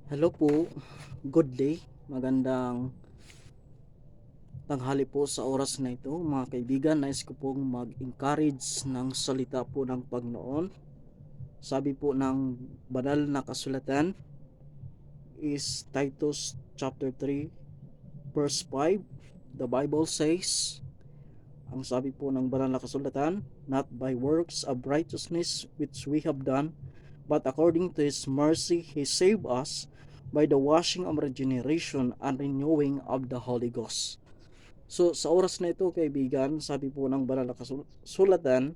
Hello po, good day, magandang tanghali po sa oras na ito mga kaibigan. Nais ko pong mag-encourage ng salita po ng Panginoon. Sabi po ng banal na kasulatan is Titus chapter 3 verse 5. The Bible says, ang sabi po ng banal na kasulatan, not by works of righteousness which we have done, but according to His mercy He saved us by the washing of regeneration and renewing of the Holy Ghost. So sa oras na ito kaibigan, sabi po ng banal na kasulatan,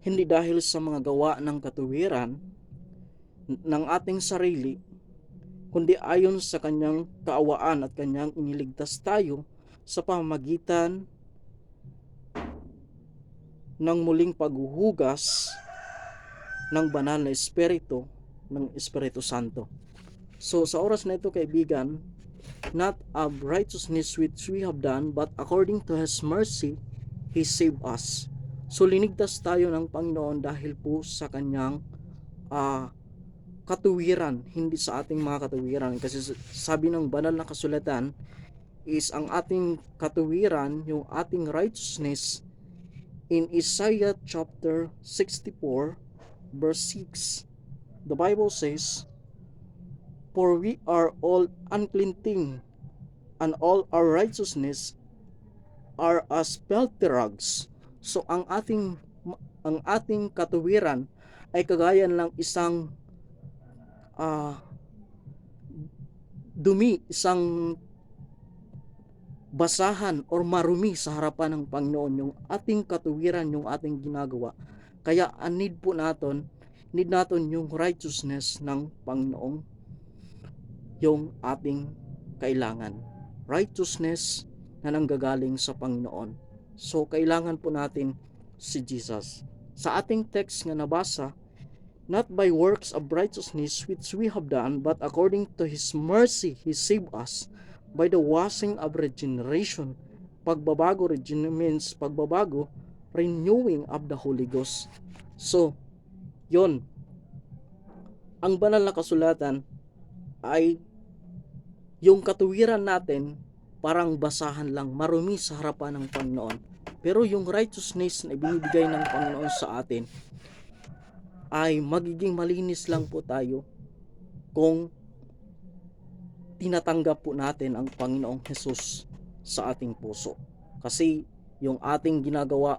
hindi dahil sa mga gawa ng katuwiran ng ating sarili, kundi ayon sa kanyang kaawaan at kanyang iniligtas tayo sa pamamagitan ng muling paghuhugas ng banal na Espiritu ng Espiritu Santo. So sa oras na ito kaibigan, not of righteousness which we have done, but according to His mercy, He saved us. So linigtas tayo ng Panginoon dahil po sa kanyang katuwiran, hindi sa ating mga katuwiran. Kasi sabi ng banal na kasulatan is ang ating katuwiran, yung ating righteousness, in Isaiah chapter 64 verse 6, the Bible says, for we are all unclean thing, and all our righteousness are as filthy rags. So ang ating katuwiran ay kagaya ng isang dumi, isang basahan or marumi sa harapan ng Panginoon. Yung ating katuwiran, yung ating ginagawa. Kaya need natin yung righteousness ng Panginoong, yung ating kailangan. Righteousness na nanggagaling sa Panginoon. So kailangan po natin si Jesus. Sa ating text nga nabasa, not by works of righteousness which we have done, but according to His mercy He saved us by the washing of regeneration. Pagbabago, means pagbabago, renewing of the Holy Ghost. So yon, ang banal na kasulatan ay yung katuwiran natin parang basahan lang, marumi sa harapan ng Panginoon. Pero yung righteousness na ibinibigay ng Panginoon sa atin ay magiging malinis lang po tayo kung tinatanggap po natin ang Panginoong Jesus sa ating puso. Kasi yung ating ginagawa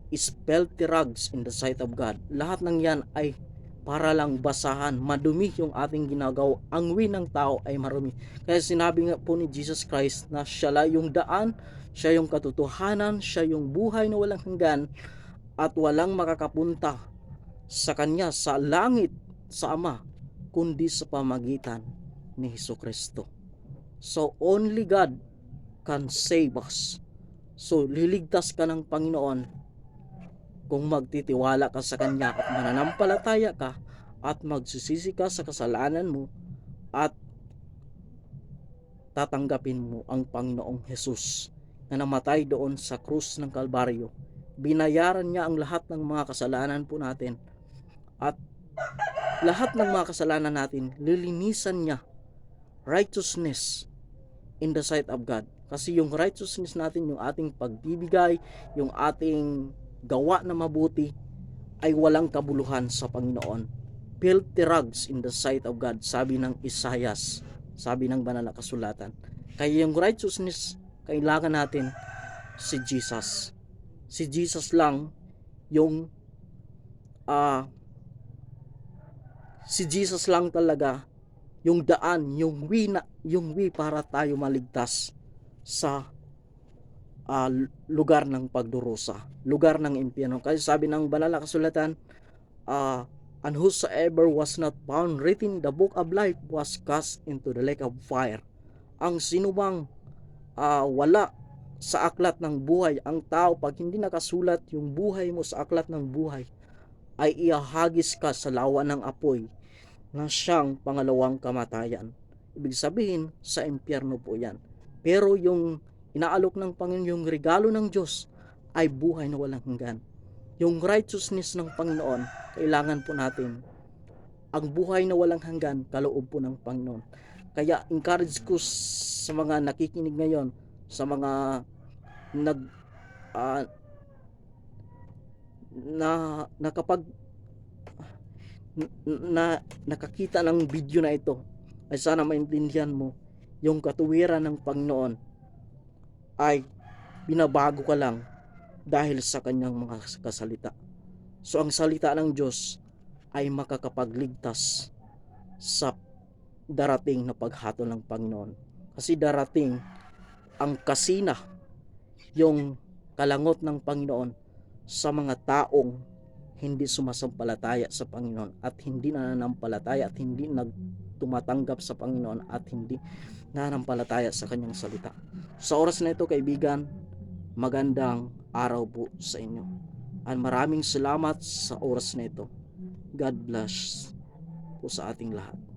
is filthy rags in the sight of God. Lahat ng yan ay para lang basahan, madumi yung ating ginagawa. Ang ng tao ay marumi. Kaya sinabi nga po ni Jesus Christ na siya lang yung daan, siya yung katotohanan, siya yung buhay na walang hanggan, at walang makakapunta sa Kanya, sa langit, sa Ama, kundi sa pamagitan ni Jesucristo. So only God can save us. So liligtas ka ng Panginoon kung magtitiwala ka sa Kanya at mananampalataya ka at magsisisi ka sa kasalanan mo at tatanggapin mo ang Panginoong Jesus na namatay doon sa krus ng Kalbaryo. Binayaran niya ang lahat ng mga kasalanan po natin, at lahat ng mga kasalanan natin lilinisan niya. Righteousness in the sight of God. Kasi yung righteousness natin, yung ating pagbibigay, yung ating gawa na mabuti ay walang kabuluhan sa Panginoon. Filthy rags in the sight of God, sabi ng Isaiah, sabi ng banal na kasulatan. Kaya yung righteousness, kailangan natin si Jesus. Si Jesus lang yung si Jesus lang talaga yung daan, yung way para tayo maligtas sa lugar ng pagdurusa, lugar ng impyerno. Kasi sabi ng banal na kasulatan, and whosoever was not found written in the book of life was cast into the lake of fire. Ang sinumang wala sa aklat ng buhay, ang tao, pag hindi nakasulat yung buhay mo sa aklat ng buhay, ay iahagis ka sa lawa ng apoy na siyang pangalawang kamatayan. Ibig sabihin, sa impyerno po yan. Pero yung inaalok ng Panginoon, yung regalo ng Diyos, ay buhay na walang hanggan. Yung righteousness ng Panginoon, kailangan po natin Ang buhay na walang hanggan, kaloob po ng Panginoon. Kaya encourage ko sa mga nakikinig ngayon, sa mga nag ah, na kapag na nakakita ng video na ito, ay sana maintindihan mo yung katuwiran ng Panginoon ay binabago ka lang dahil sa kanyang mga kasalita. So ang salita ng Diyos ay makakapagligtas sa darating na paghatol ng Panginoon. Kasi darating ang kasina, yung kalangot ng Panginoon sa mga taong hindi sumasampalataya sa Panginoon at hindi nananampalataya at hindi tumatanggap sa Panginoon at hindi nananampalataya sa kanyang salita. Sa oras na ito, kaibigan, magandang araw po sa inyo. At maraming salamat sa oras na ito. God bless po sa ating lahat.